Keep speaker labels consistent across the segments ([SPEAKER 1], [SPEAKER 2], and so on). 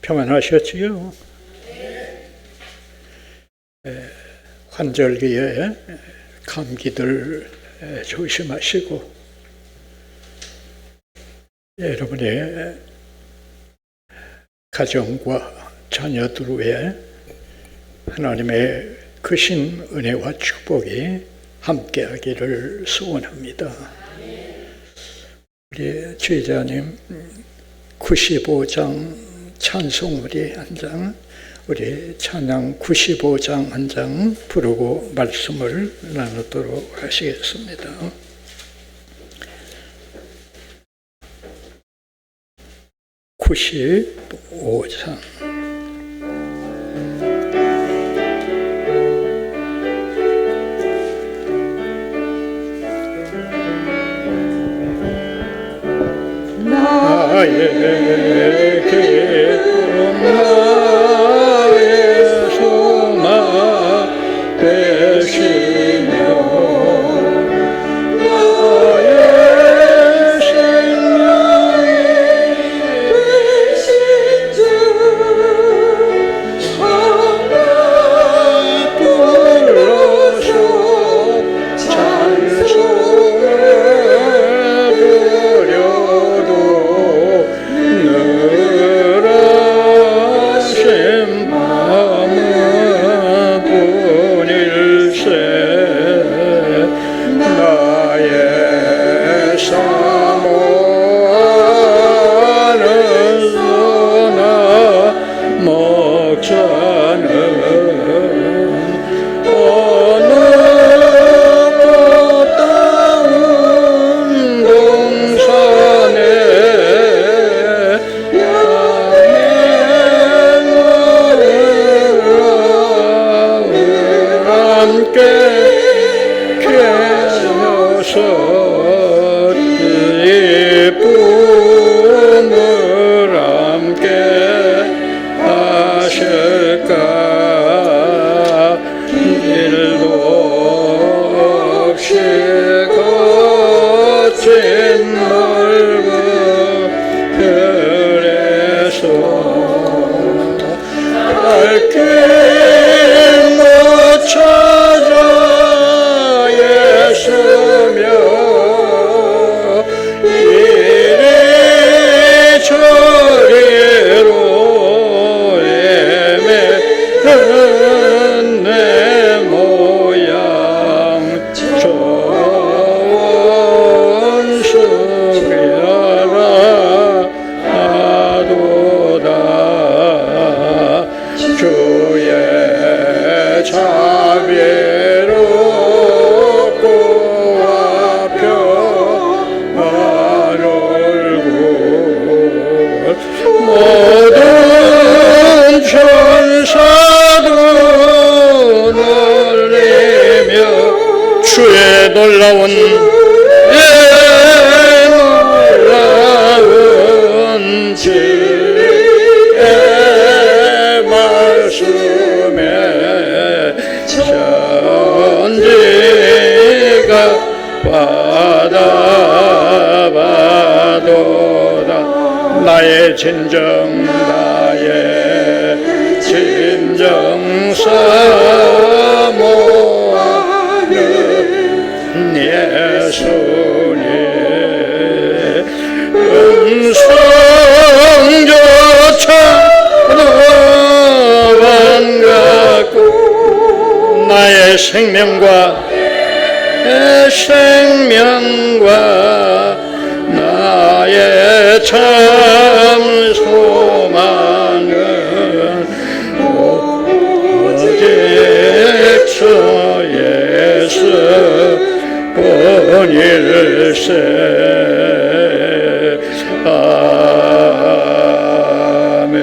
[SPEAKER 1] 평안하셨지요? 환절기에 감기들 조심하시고 여러분의 가정과 자녀들 위해 하나님의 크신 은혜와 축복이 함께하기를 소원합니다. 우리 제자님 95장 찬송우리 한 장, 우리 찬양 95장 한 장 부르고 말씀을 나누도록 하시겠습니다. (95장) 나의 기쁨 나의 소망 되시며 나의 생명이 되신 주 찬양 불러서 찬송해 드려도 늘하신 마음은 뿐일세 나의 사모하는 소나 목자는 어느 꽃다운 동산에 함께 계셔서 기쁨을 함께 하실까 일도 없이 거친 넓은 별에서 밝게 찾아 예수며 이리저리로 헤매는 내 모양 전수리하라 하도다 주의 자비롭고 평안 얼굴 모든 천사도 놀리며 주의 놀라운 진리의 말씀에 천지가 받아봐도다 나의 진정 사모하는 예수님 음성조차도 반갑고 나의 생명과 나의 참 소망은 오직 주 예수 뿐일세 아멘.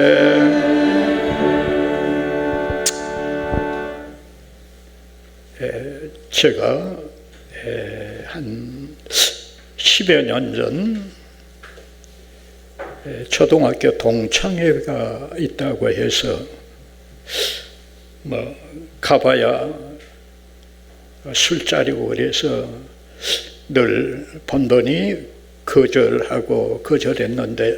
[SPEAKER 1] 제가 한 10여 년 전 초등학교 동창회가 있다고 해서 가봐야 술자리고 그래서 늘 번번이 거절했는데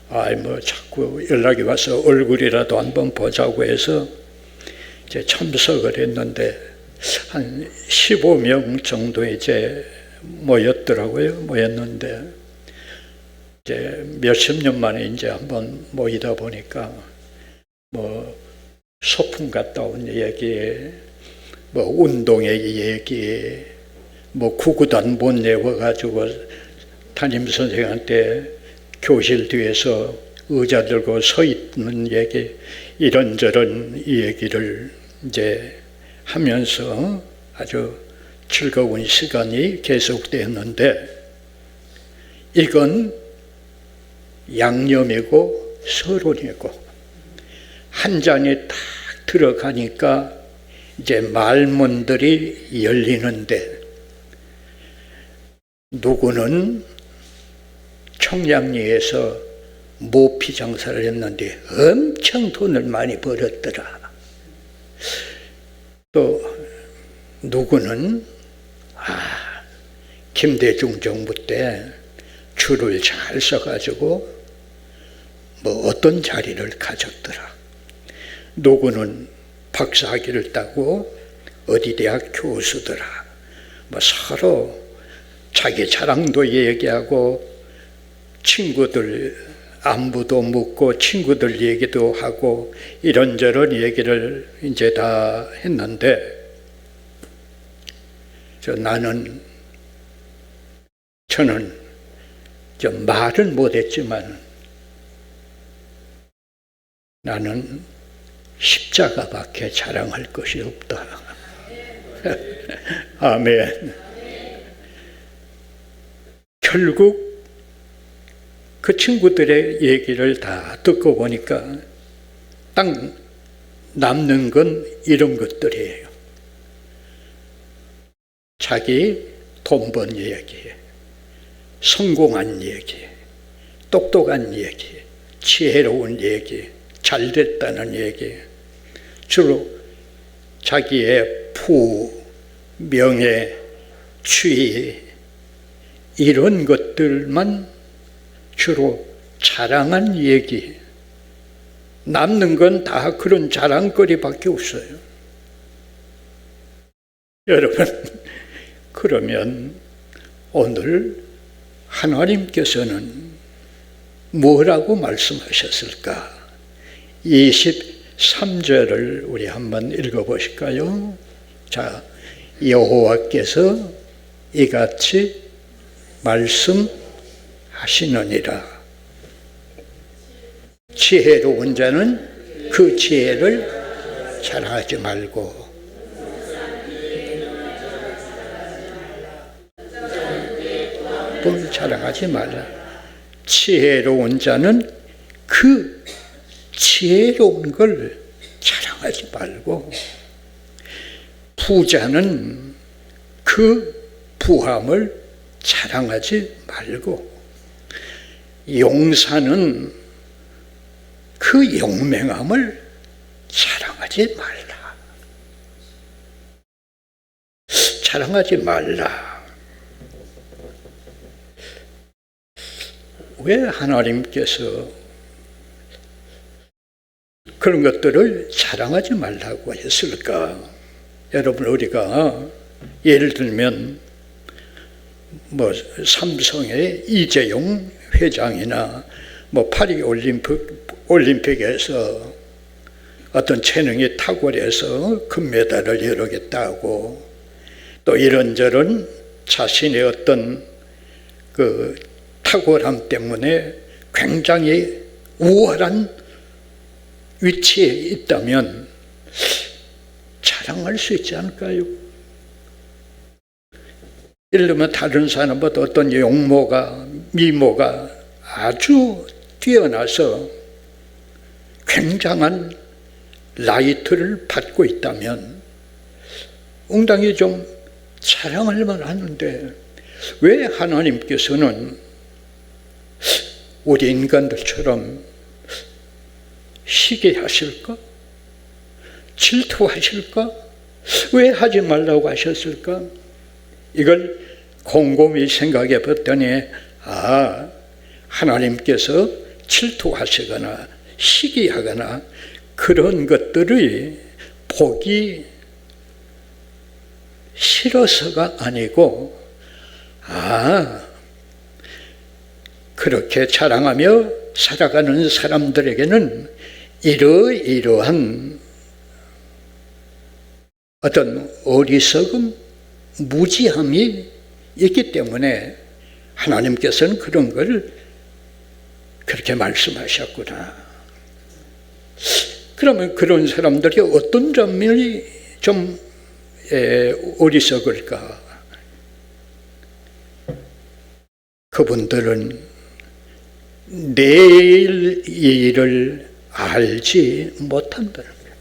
[SPEAKER 1] 뭐 자꾸 연락이 와서 얼굴이라도 한번 보자고 해서 이제 참석을 했는데 한 15명 정도 이제 모였는데 이제 몇십 년 만에 이제 한번 모이다 보니까 뭐 소풍 갔다 온 얘기, 뭐 운동회 얘기, 뭐 구구단 못 내워가지고 담임 선생한테 교실 뒤에서 의자 들고 서 있는 얘기, 이런저런 얘기를 이제 하면서 아주 즐거운 시간이 계속되었는데, 이건 양념이고 서론이고, 한 잔에 딱 들어가니까 이제 말문들이 열리는데, 누구는 청량리에서 모피 장사를 했는데 엄청 돈을 많이 벌었더라. 또 누구는 김대중 정부 때 줄을 잘 서가지고 뭐 어떤 자리를 가졌더라. 누구는 박사학위를 따고 어디 대학 교수더라. 뭐 서로 자기 자랑도 얘기하고 친구들 안부도 묻고 친구들 얘기도 하고 이런저런 얘기를 이제 다 했는데, 저는 좀 말은 못했지만 나는 십자가밖에 자랑할 것이 없다. 아멘. 결국 그 친구들의 얘기를 다 듣고 보니까 딱 남는 건 이런 것들이에요. 자기 돈 번 얘기, 성공한 얘기, 똑똑한 얘기, 지혜로운 얘기, 잘됐다는 얘기, 주로 자기의 부, 명예, 추위 이런 것들만 주로 자랑한 얘기, 남는 건 다 그런 자랑거리밖에 없어요. 여러분, 그러면 오늘 하나님께서는 뭐라고 말씀하셨을까? 23절을 우리 한번 읽어보실까요? 자, 여호와께서 이같이 말씀하시느니라. 지혜로운 자는 그 지혜를 자랑하지 말고 뭘 자랑하지 말라. 지혜로운 자는 그 지혜로운 걸 자랑하지 말고, 부자는 그 부함을 자랑하지 말고, 용사는 그 용맹함을 자랑하지 말라. 자랑하지 말라. 왜 하나님께서 그런 것들을 자랑하지 말라고 했을까? 여러분, 우리가 예를 들면 뭐 삼성의 이재용 회장이나 뭐 파리 올림픽에서 어떤 재능이 탁월해서 금메달을 여러 개 따고, 또 이런저런 자신의 어떤 그 탁월함 때문에 굉장히 우월한 위치에 있다면 자랑할 수 있지 않을까요? 예를 들면 다른 사람보다 어떤 용모가, 미모가 아주 뛰어나서 굉장한 라이트를 받고 있다면 응당히 좀 자랑할 만하는데, 왜 하나님께서는 우리 인간들처럼 시기하실까? 질투하실까? 왜 하지 말라고 하셨을까? 이걸 곰곰이 생각해 봤더니, 하나님께서 질투하시거나 시기하거나 그런 것들이 보기 싫어서가 아니고, 그렇게 자랑하며 살아가는 사람들에게는 이러이러한 어떤 어리석음, 무지함이 있기 때문에 하나님께서는 그런 걸 그렇게 말씀하셨구나. 그러면 그런 사람들이 어떤 점이 좀 어리석을까? 그분들은 내일 일을 알지 못한다는 거예요.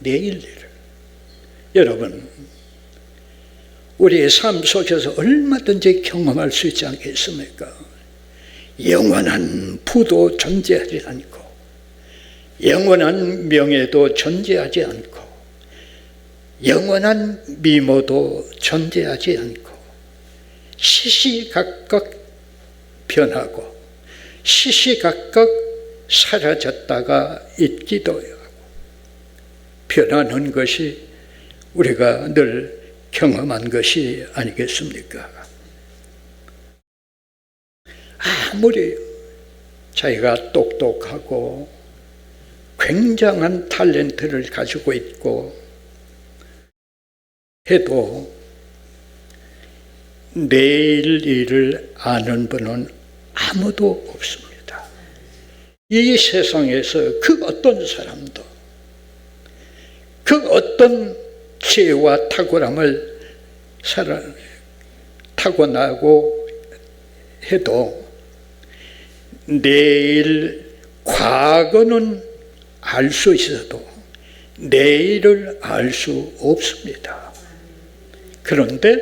[SPEAKER 1] 내일 일을. 여러분, 우리의 삶 속에서 얼마든지 경험할 수 있지 않겠습니까? 영원한 부도 존재하지 않고, 영원한 명예도 존재하지 않고, 영원한 미모도 존재하지 않고, 시시각각 변하고 시시각각 사라졌다가 있기도 하고, 변하는 것이 우리가 늘 경험한 것이 아니겠습니까? 아무리 자기가 똑똑하고 굉장한 탤런트를 가지고 있고 해도 내일 일을 아는 분은 아무도 없습니다. 이 세상에서 그 어떤 사람도 그 어떤 지혜와 탁월함을 타고나고 해도 내일 과거는 알 수 있어도 내일을 알 수 없습니다. 그런데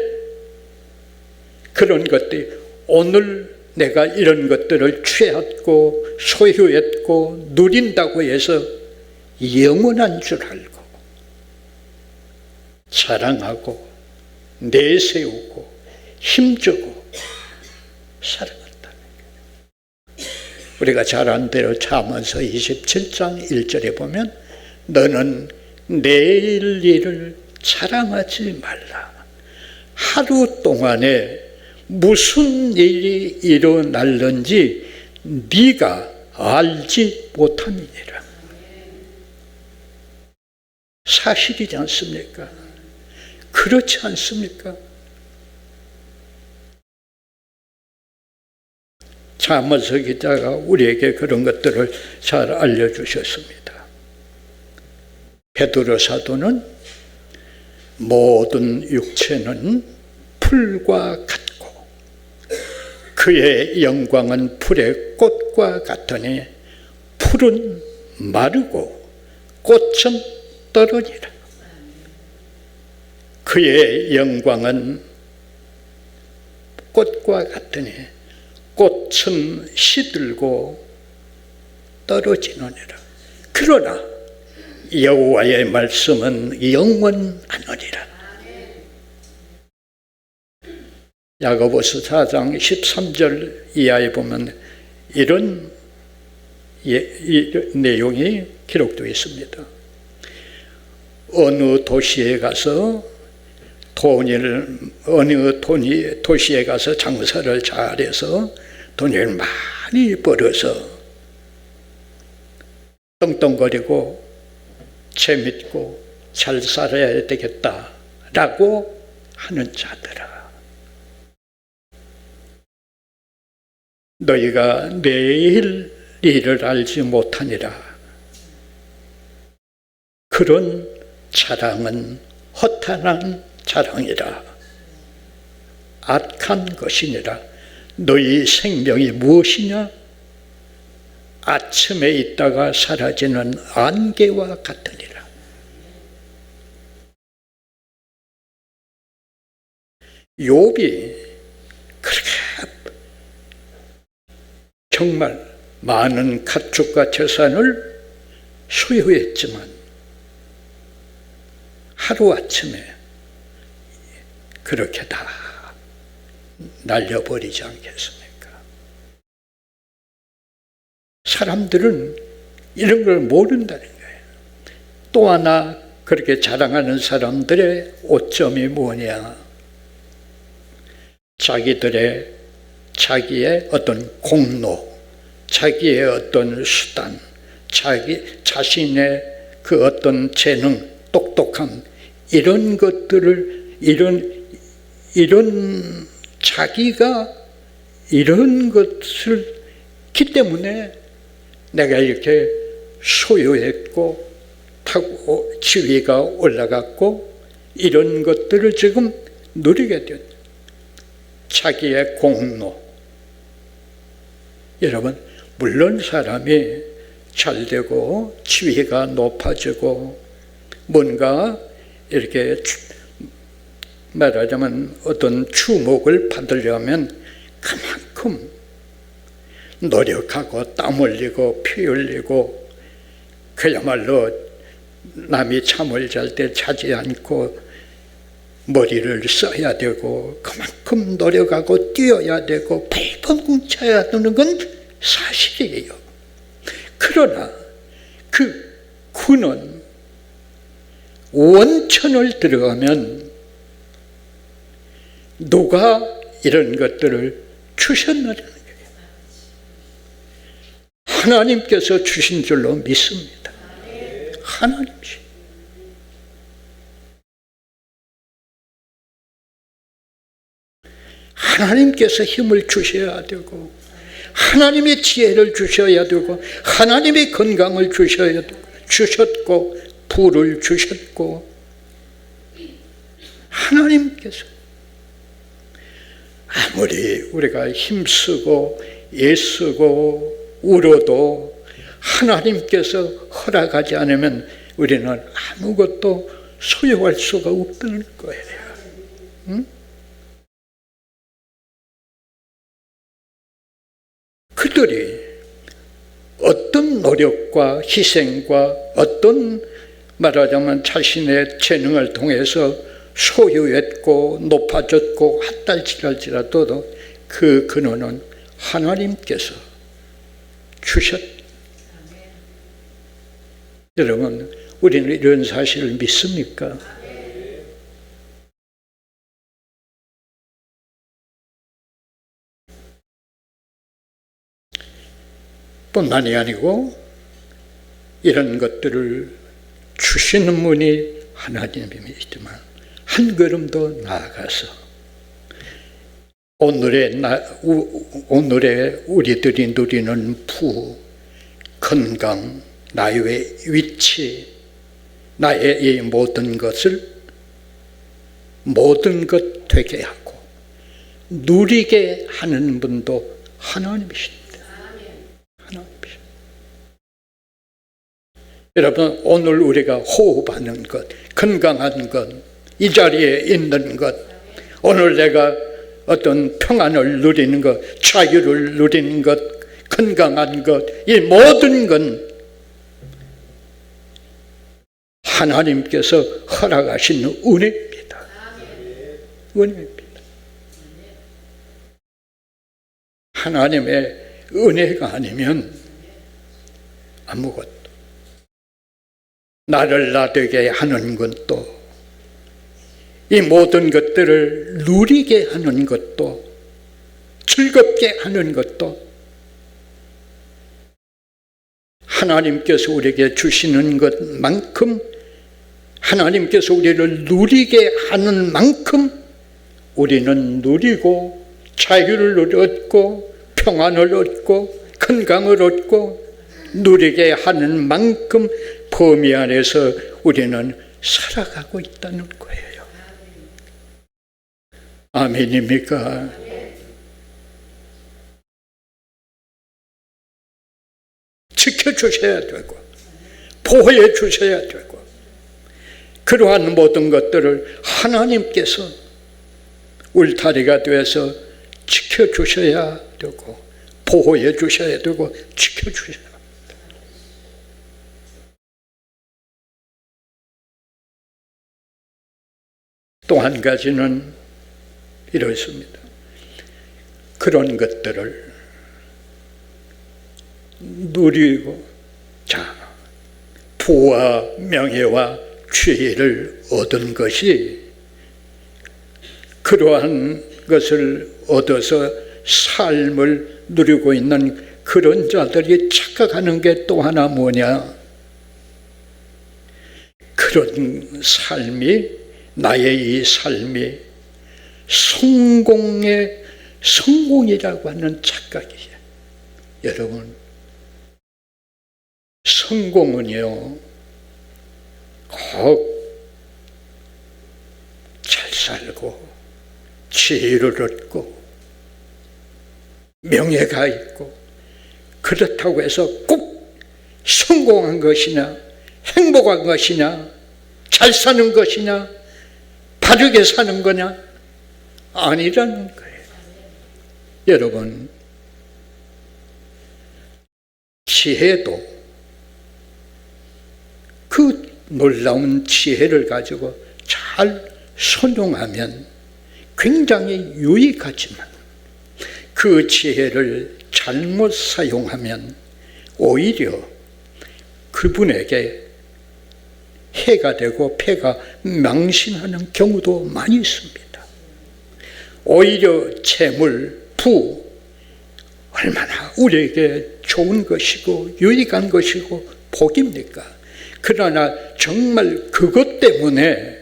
[SPEAKER 1] 그런 것들이 오늘 내가 이런 것들을 취했고 소유했고 누린다고 해서 영원한 줄 알고 자랑하고 내세우고 힘주고 살아간다는 거예요. 우리가 잘 아는 대로 잠언서 27장 1절에 보면 너는 내일 일을 자랑하지 말라. 하루 동안에 무슨 일이 일어날는지 네가 알지 못함이니라. 사실이지 않습니까? 그렇지 않습니까? 잠언서 기자가 우리에게 그런 것들을 잘 알려주셨습니다. 베드로 사도는 모든 육체는 풀과 같고 그의 영광은 풀의 꽃과 같으니 풀은 마르고 꽃은 떨어지라. 그의 영광은 꽃과 같으니 꽃은 시들고 떨어지느니라. 그러나 여호와의 말씀은 영원하느니라. 야고보서 4장 13절 이하에 보면 이런 내용이 기록되어 있습니다. 어느 도시에 가서 도시에 가서 장사를 잘해서 돈을 많이 벌어서 떵떵거리고 재밌고 잘 살아야 되겠다라고 하는 자들아, 너희가 내일 일을 알지 못하니라. 그런 자랑은 허탄한 자랑이라. 악한 것이니라. 너희 생명이 무엇이냐? 아침에 있다가 사라지는 안개와 같으니라. 욥이 그렇게 정말 많은 가축과 재산을 소유했지만 하루아침에 그렇게 다 날려버리지 않겠습니까? 사람들은 이런 걸 모른다는 거예요. 또 하나 그렇게 자랑하는 사람들의 오점이 뭐냐? 자기의 어떤 공로, 자기의 어떤 수단, 자신의 그 어떤 재능, 똑똑함, 이런 것들을, 이런 자기가 이런 것을 기 때문에 내가 이렇게 소유했고 타고 지위가 올라갔고 이런 것들을 지금 누리게 된 자기의 공로. 여러분, 물론 사람이 잘 되고 지위가 높아지고 뭔가 이렇게 말하자면 어떤 주목을 받으려면 그만큼 노력하고 땀 흘리고 피 흘리고 그야말로 남이 잠을 잘 때 자지 않고 머리를 써야 되고 그만큼 노력하고 뛰어야 되고 발버둥 뭉쳐야 되는 건 사실이에요. 그러나 그 군은 원천을 들어가면 누가 이런 것들을 주셨느냐는 거예요. 하나님께서 주신 줄로 믿습니다. 하나님이시. 하나님께서 힘을 주셔야 되고 하나님의 지혜를 주셔야 되고 하나님의 건강을 주셔야 되고 주셨고 부를 주셨고 하나님께서 아무리 우리가 힘쓰고 애쓰고 울어도 하나님께서 허락하지 않으면 우리는 아무것도 소유할 수가 없다는 거예요. 응? 그들이 어떤 노력과 희생과 어떤 말하자면 자신의 재능을 통해서 소유했고 높아졌고 핫달치랄지라도 그 근원은 하나님께서 주셨. 여러분, 우리는 이런 사실을 믿습니까? 뿐만이 아니고 이런 것들을 주시는 분이 하나님이시지만 한 걸음 더 나아가서 오늘의 우리들이 누리는 부, 건강, 나의 위치, 나의 이 모든 것을 모든 것 되게 하고 누리게 하는 분도 하나님이십니다. 하나님이십니다. 여러분, 오늘 우리가 호흡하는 것, 건강한 것, 이 자리에 있는 것, 오늘 내가 어떤 평안을 누리는 것, 자유를 누리는 것, 건강한 것, 이 모든 건 하나님께서 허락하신 은혜입니다. 은혜입니다. 하나님의 은혜가 아니면 아무것도. 나를 나되게 하는 것도, 이 모든 것들을 누리게 하는 것도, 즐겁게 하는 것도 하나님께서 우리에게 주시는 것만큼, 하나님께서 우리를 누리게 하는 만큼 우리는 누리고 자유를 얻고 평안을 얻고 건강을 얻고 누리게 하는 만큼 범위 안에서 우리는 살아가고 있다는 거예요. 아멘입니까? 지켜주셔야 되고 보호해 주셔야 되고 그러한 모든 것들을 하나님께서 울타리가 되어서 지켜주셔야 되고 보호해 주셔야 되고 지켜주셔야 합니다. 또 한 가지는 이렇습니다. 그런 것들을 누리고, 자, 부와 명예와 지혜를 얻은 것이 그러한 것을 얻어서 삶을 누리고 있는 그런 자들이 착각하는 게 또 하나 뭐냐? 그런 삶이, 나의 이 삶이 성공이라고 하는 착각이에요. 여러분, 성공은요, 꼭 잘 살고 지혜를 얻고 명예가 있고 그렇다고 해서 꼭 성공한 것이냐, 행복한 것이냐, 잘 사는 것이냐, 바르게 사는 거냐? 아니라는 거예요. 여러분, 지혜도 그 놀라운 지혜를 가지고 잘 선용하면 굉장히 유익하지만 그 지혜를 잘못 사용하면 오히려 그분에게 해가 되고 폐가 망신하는 경우도 많이 있습니다. 오히려 재물, 부, 얼마나 우리에게 좋은 것이고 유익한 것이고 복입니까? 그러나 정말 그것 때문에,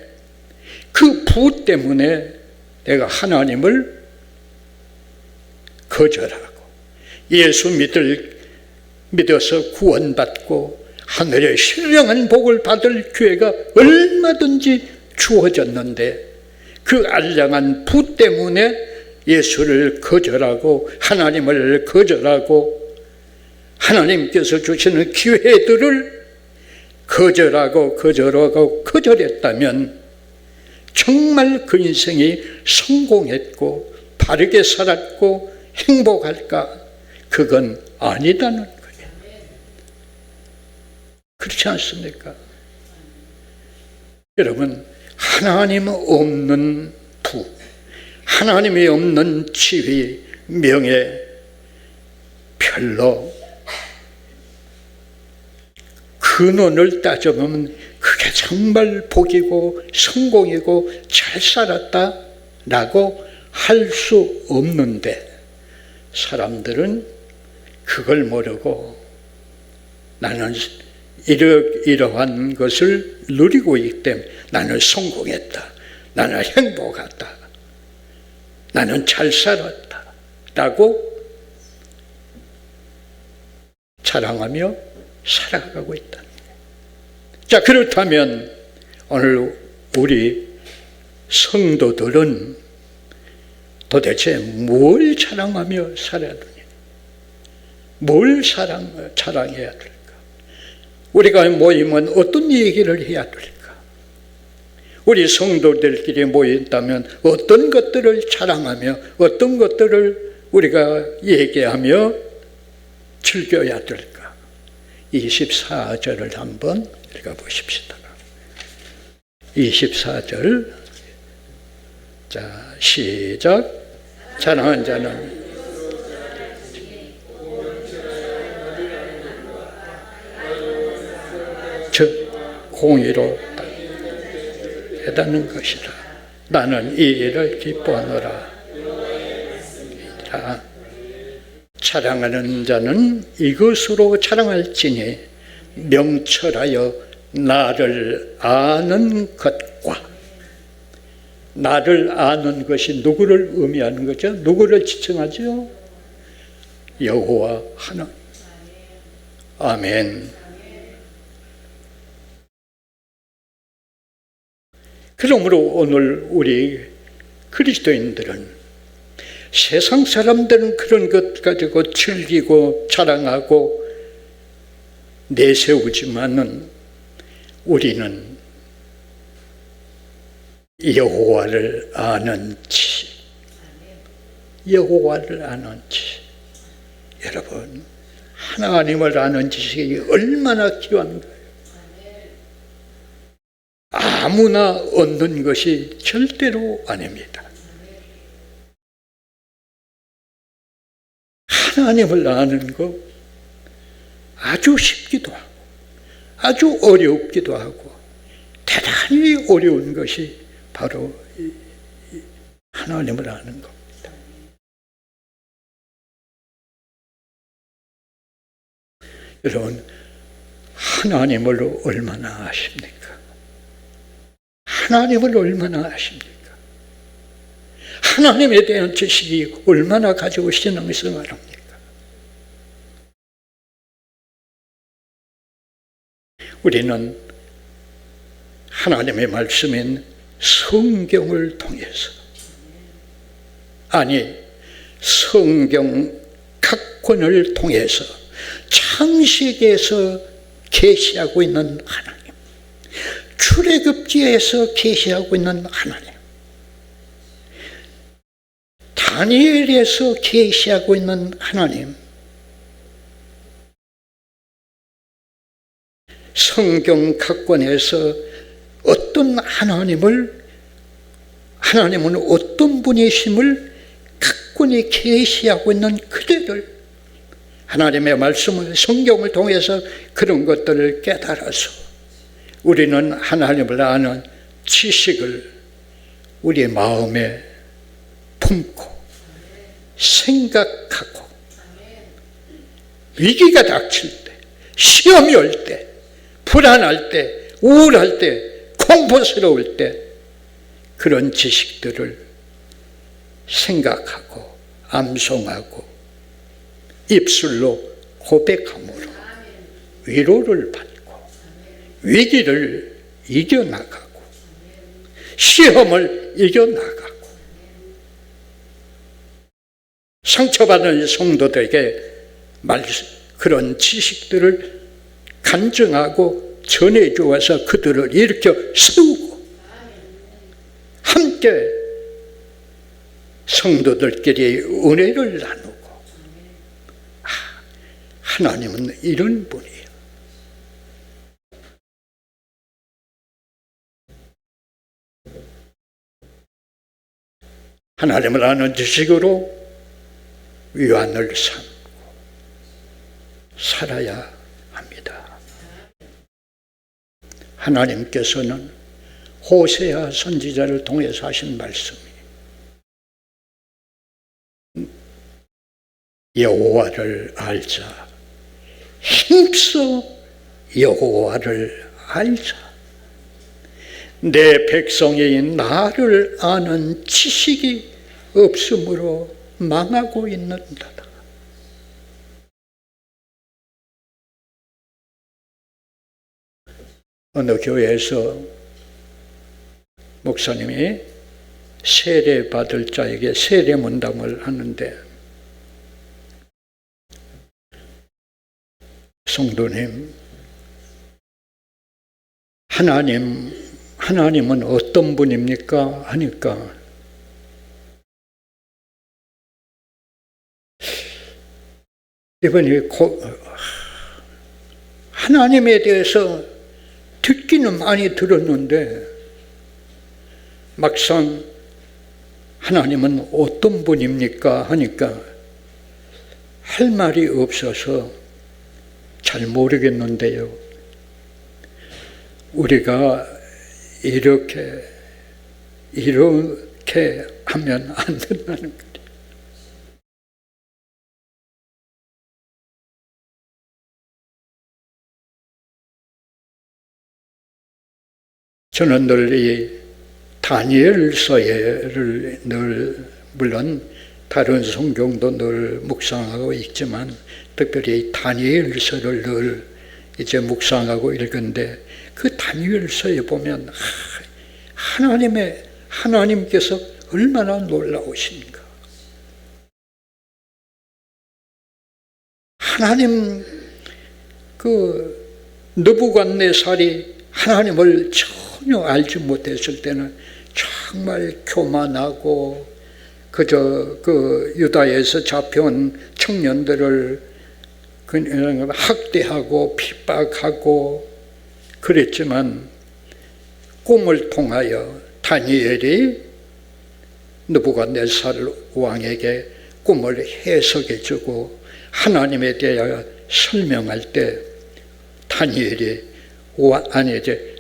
[SPEAKER 1] 그 부 때문에 내가 하나님을 거절하고 예수 믿어서 구원받고 하늘의 신령한 복을 받을 기회가 얼마든지 주어졌는데 그 알량한 부 때문에 예수를 거절하고 하나님을 거절하고 하나님께서 주시는 기회들을 거절했다면 정말 그 인생이 성공했고 바르게 살았고 행복할까? 그건 아니다는 거예요. 그렇지 않습니까? 여러분, 하나님 없는 부, 하나님이 없는 지위, 명예, 별로 근원을 따져보면 그게 정말 복이고 성공이고 잘 살았다라고 할 수 없는데 사람들은 그걸 모르고 나는 이러한 것을 누리고 있기 때문에 나는 성공했다, 나는 행복하다, 나는 잘 살았다 라고 자랑하며 살아가고 있다. 자, 그렇다면 오늘 우리 성도들은 도대체 뭘 자랑하며 살아야 되냐? 뭘 자랑해야 될까? 우리가 모이면 어떤 얘기를 해야 될까? 우리 성도들끼리 모인다면 어떤 것들을 자랑하며 어떤 것들을 우리가 얘기하며 즐겨야 될까? 24절을 한번 읽어보십시다. 24절, 자, 시작. 자랑하는 자는 즉 공의로 해다는 것이라. 나는 이 일을 기뻐하노라. 자랑하는 자는 이것으로 자랑할지니 명철하여 나를 아는 것과, 나를 아는 것이 누구를 의미하는 거죠? 누구를 지칭하죠? 여호와 하나님. 아멘. 그러므로 오늘 우리 그리스도인들은, 세상 사람들은 그런 것 가지고 즐기고 자랑하고 내세우지만은 우리는 여호와를 아는지, 여호와를 아는지, 여러분, 하나님을 아는 지식이 얼마나 귀한가요? 아무나 얻는 것이 절대로 아닙니다. 하나님을 아는 것, 아주 쉽기도 하고 아주 어렵기도 하고 대단히 어려운 것이 바로 하나님을 아는 겁니다. 여러분, 하나님을 얼마나 아십니까? 하나님을 얼마나 아십니까? 하나님에 대한 지식이 얼마나 가지고 신앙생활을 합니까? 우리는 하나님의 말씀인 성경을 통해서, 아니 성경 각권을 통해서 창세기에서 계시하고 있는 하나님, 출애굽기에서 계시하고 있는 하나님, 다니엘에서 계시하고 있는 하나님, 성경 각권에서 어떤 하나님은 어떤 분이심을 각권히 계시하고 있는 그대들, 하나님의 말씀을, 성경을 통해서 그런 것들을 깨달아서 우리는 하나님을 아는 지식을 우리의 마음에 품고 생각하고, 위기가 닥칠 때, 시험이 올 때, 불안할 때, 우울할 때, 공포스러울 때 그런 지식들을 생각하고 암송하고 입술로 고백함으로 위로를 받고 위기를 이겨나가고 시험을 이겨나가고, 상처받은 성도들에게 그런 지식들을 간증하고 전해주어서 그들을 일으켜 세우고 함께 성도들끼리 은혜를 나누고, 하나님은 이런 분이에요. 하나님을 아는 지식으로 위안을 삼고 살아야 합니다. 하나님께서는 호세아 선지자를 통해서 하신 말씀이 여호와를 알자, 힘써 여호와를 알자. 내 백성이 나를 아는 지식이 없으므로 망하고 있는다. 어느 교회에서 목사님이 세례 받을 자에게 세례 문답을 하는데, 성도님, 하나님은 어떤 분입니까? 하니까 이번에 하나님에 대해서 듣기는 많이 들었는데 막상 하나님은 어떤 분입니까? 하니까 할 말이 없어서 잘 모르겠는데요. 우리가 이렇게 하면 안 된다는 거예요. 저는 늘 이 다니엘서를 물론 다른 성경도 늘 묵상하고 있지만 특별히 다니엘서를 늘 이제 묵상하고 읽은데, 그 다니엘서에 보면 하나님께서 얼마나 놀라우신가. 하나님 느부갓네살이 하나님을 전혀 알지 못했을 때는 정말 교만하고 그저 유다에서 잡혀온 청년들을 그냥 학대하고 핍박하고 그랬지만, 꿈을 통하여 다니엘이 느부갓네살 왕에게 꿈을 해석해 주고 하나님에 대하여 설명할 때 다니엘이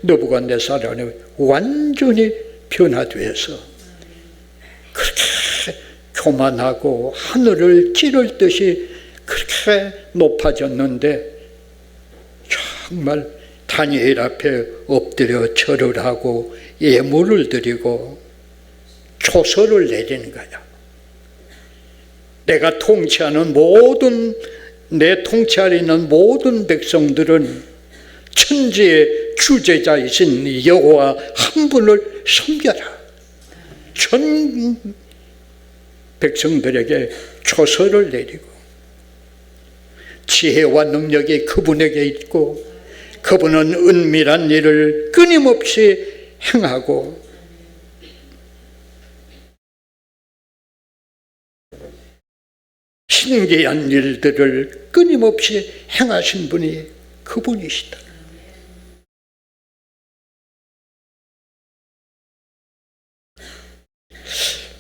[SPEAKER 1] 느부갓네살이 완전히 변화되어서 그렇게 교만하고 하늘을 찌를 듯이 그렇게 높아졌는데 정말 다니엘 앞에 엎드려 절을 하고 예물을 드리고 조서를 내리는 거야. 내가 통치하는 내 통치 아래 있는 모든 백성들은 천지의 주제자이신 여호와 한 분을 섬겨라. 전 백성들에게 조서를 내리고 지혜와 능력이 그분에게 있고 그분은 은밀한 일을 끊임없이 행하고 신기한 일들을 끊임없이 행하신 분이 그분이시다.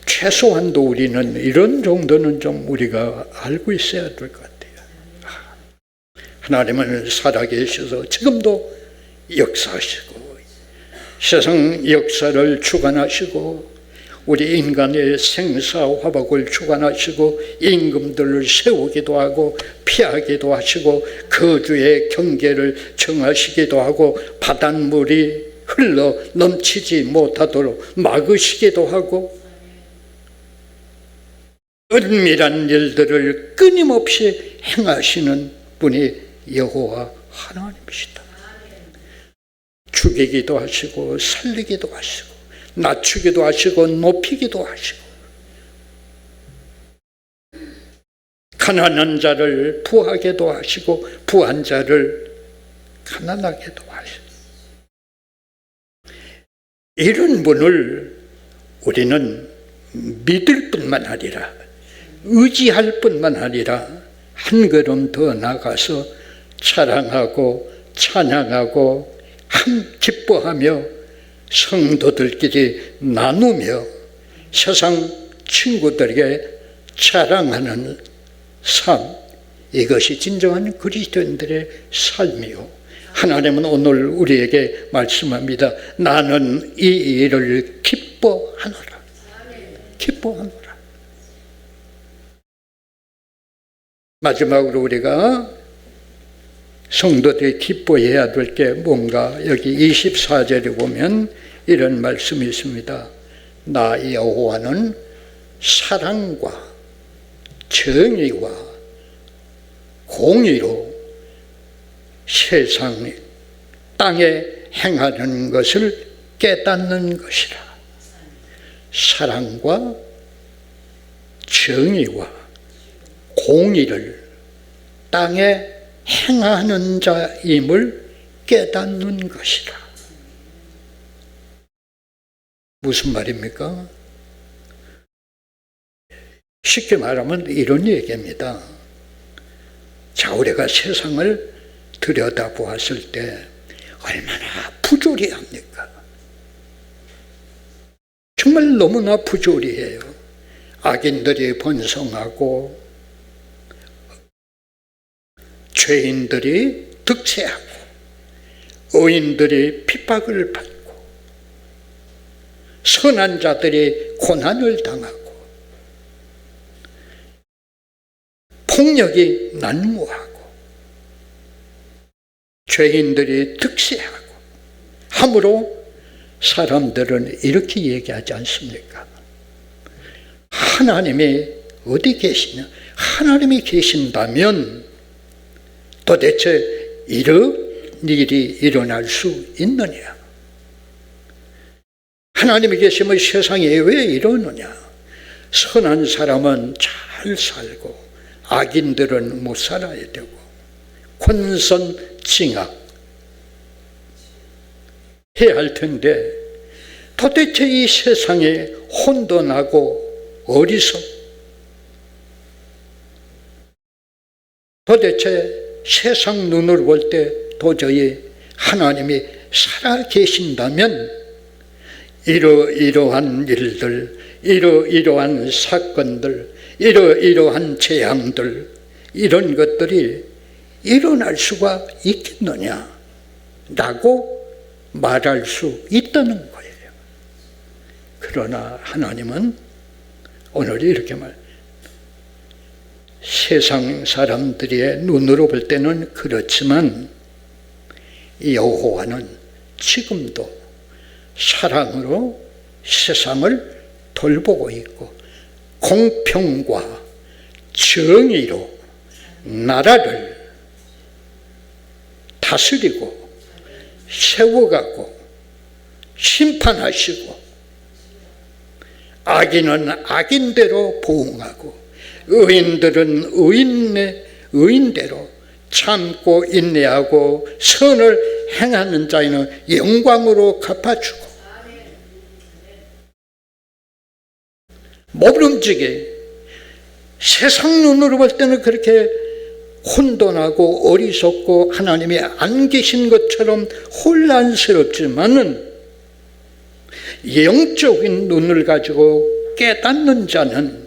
[SPEAKER 1] 최소한도 우리는 이런 정도는 좀 우리가 알고 있어야 될 것 같아요. 하나님은 살아계셔서 지금도 역사하시고 세상 역사를 주관하시고 우리 인간의 생사화복을 주관하시고 임금들을 세우기도 하고 피하기도 하시고 거주의 경계를 정하시기도 하고 바닷물이 흘러 넘치지 못하도록 막으시기도 하고 은밀한 일들을 끊임없이 행하시는 분이 여호와 하나님이시다. 죽이기도 하시고 살리기도 하시고 낮추기도 하시고 높이기도 하시고 가난한 자를 부하게도 하시고 부한 자를 가난하게도 하시고 이런 분을 우리는 믿을 뿐만 아니라 의지할 뿐만 아니라 한 걸음 더 나가서 사랑하고 찬양하고 기뻐하며 성도들끼리 나누며 세상 친구들에게 자랑하는 삶, 이것이 진정한 그리스도인들의 삶이요. 하나님은 오늘 우리에게 말씀합니다. 나는 이 일을 기뻐하노라. 기뻐하노라. 마지막으로 우리가 성도들이 기뻐해야 될 게 뭔가, 여기 24절에 보면 이런 말씀이 있습니다. 나 여호와는 사랑과 정의와 공의로 세상 땅에 행하는 것을 깨닫는 것이라. 사랑과 정의와 공의를 땅에 행하는 자임을 깨닫는 것이라. 무슨 말입니까? 쉽게 말하면 이런 얘기입니다. 자, 우리가 세상을 들여다보았을 때 얼마나 부조리합니까? 정말 너무나 부조리해요. 악인들이 번성하고 죄인들이 득세하고 의인들이 핍박을 받고 선한 자들이 고난을 당하고 폭력이 난무하고 죄인들이 득세하고 함으로 사람들은 이렇게 얘기하지 않습니까? 하나님이 어디 계시냐? 하나님이 계신다면 도대체 이런 일이 일어날 수 있느냐? 하나님이 계시면 세상에 왜 이러느냐? 선한 사람은 잘 살고 악인들은 못 살아야 되고 권선징악 해야 할 텐데 도대체 이 세상에 혼돈하고 어리석 도대체 세상 눈으로 볼 때 도저히 하나님이 살아 계신다면 이러한 일들, 이러한 사건들, 이러한 재앙들, 이런 것들이 일어날 수가 있겠느냐 라고 말할 수 있다는 거예요. 그러나 하나님은 오늘 이렇게 세상 사람들의 눈으로 볼 때는 그렇지만 여호와는 지금도 사랑으로 세상을 돌보고 있고 공평과 정의로 나라를 다스리고 세워가고 심판하시고 악인은 악인대로 보응하고 의인들은 의인대로 참고 인내하고 선을 행하는 자에는 영광으로 갚아주고 모름지게 세상 눈으로 볼 때는 그렇게 혼돈하고 어리석고 하나님이 안 계신 것처럼 혼란스럽지만은 영적인 눈을 가지고 깨닫는 자는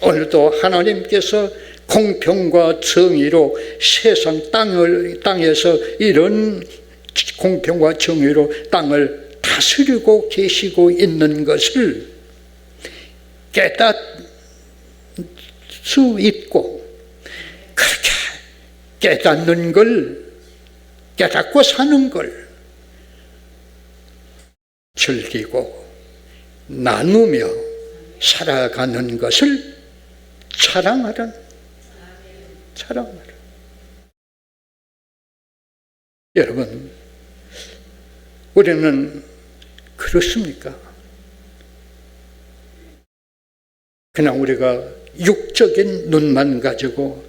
[SPEAKER 1] 오늘도 하나님께서 공평과 정의로 세상 땅에서 이런 공평과 정의로 땅을 다스리고 계시고 있는 것을 깨닫 수 있고 그렇게 깨닫는 걸 깨닫고 사는 걸 즐기고 나누며 살아가는 것을 자랑하라. 여러분, 우리는 그렇습니까? 그냥 우리가 육적인 눈만 가지고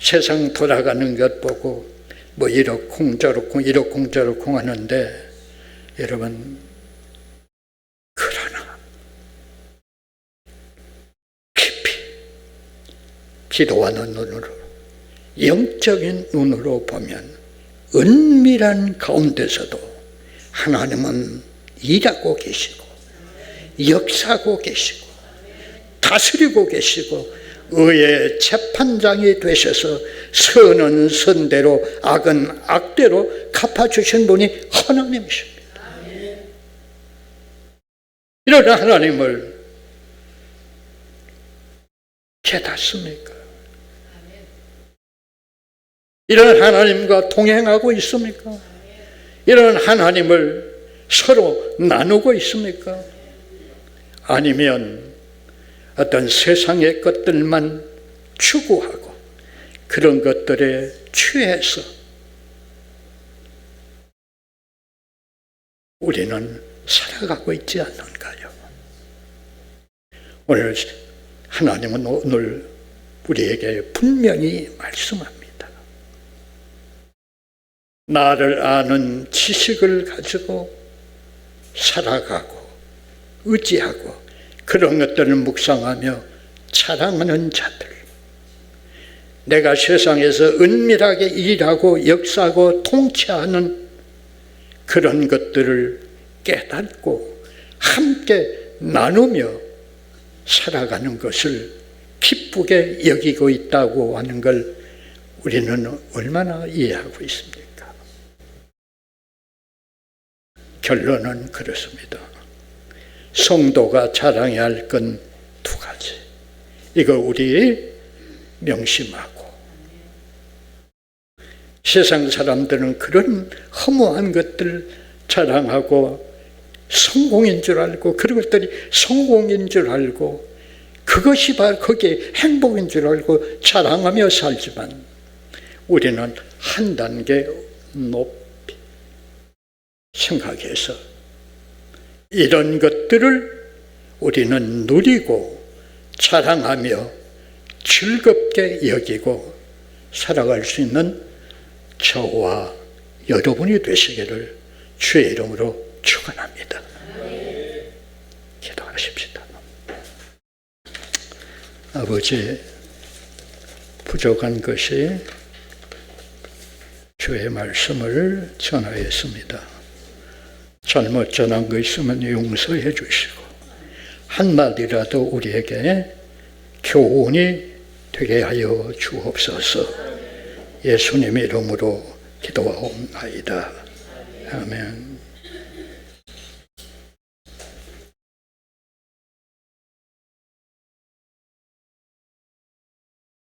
[SPEAKER 1] 세상 돌아가는 것 보고 뭐 이러쿵 저러쿵 이러쿵 저러쿵 하는데 여러분, 그러나 깊이 기도하는 눈으로 영적인 눈으로 보면 은밀한 가운데서도 하나님은 일하고 계시고 역사하고 계시고 다스리고 계시고 의의 재판장이 되셔서 선은 선대로 악은 악대로 갚아주신 분이 하나님이십니다. 이런 하나님을 깨닫습니까? 이런 하나님과 동행하고 있습니까? 이런 하나님을 서로 나누고 있습니까? 아니면 어떤 세상의 것들만 추구하고 그런 것들에 취해서 우리는 살아가고 있지 않는가요? 오늘 하나님은 오늘 우리에게 분명히 말씀합니다. 나를 아는 지식을 가지고 살아가고 의지하고 그런 것들을 묵상하며 자랑하는 자들, 내가 세상에서 은밀하게 일하고 역사하고 통치하는 그런 것들을 깨닫고 함께 나누며 살아가는 것을 기쁘게 여기고 있다고 하는 걸 우리는 얼마나 이해하고 있습니까? 결론은 그렇습니다. 성도가 자랑해야 할 건 두 가지. 이거 우리 명심하고, 세상 사람들은 그런 허무한 것들 자랑하고 성공인 줄 알고 그런 것들이 성공인 줄 알고 그것이 바로 그게 행복인 줄 알고 자랑하며 살지만 우리는 한 단계 높이 생각해서 이런 것들을 우리는 누리고 자랑하며 즐겁게 여기고 살아갈 수 있는 저와 여러분이 되시기를 주의 이름으로 축원합니다. 기도하십시다. 아버지, 부족한 것이 주의 말씀을 전하였습니다. 잘못 전한 거 있으면 용서해 주시고 한마디라도 우리에게 교훈이 되게 하여 주옵소서. 예수님의 이름으로 기도하옵나이다. 아멘.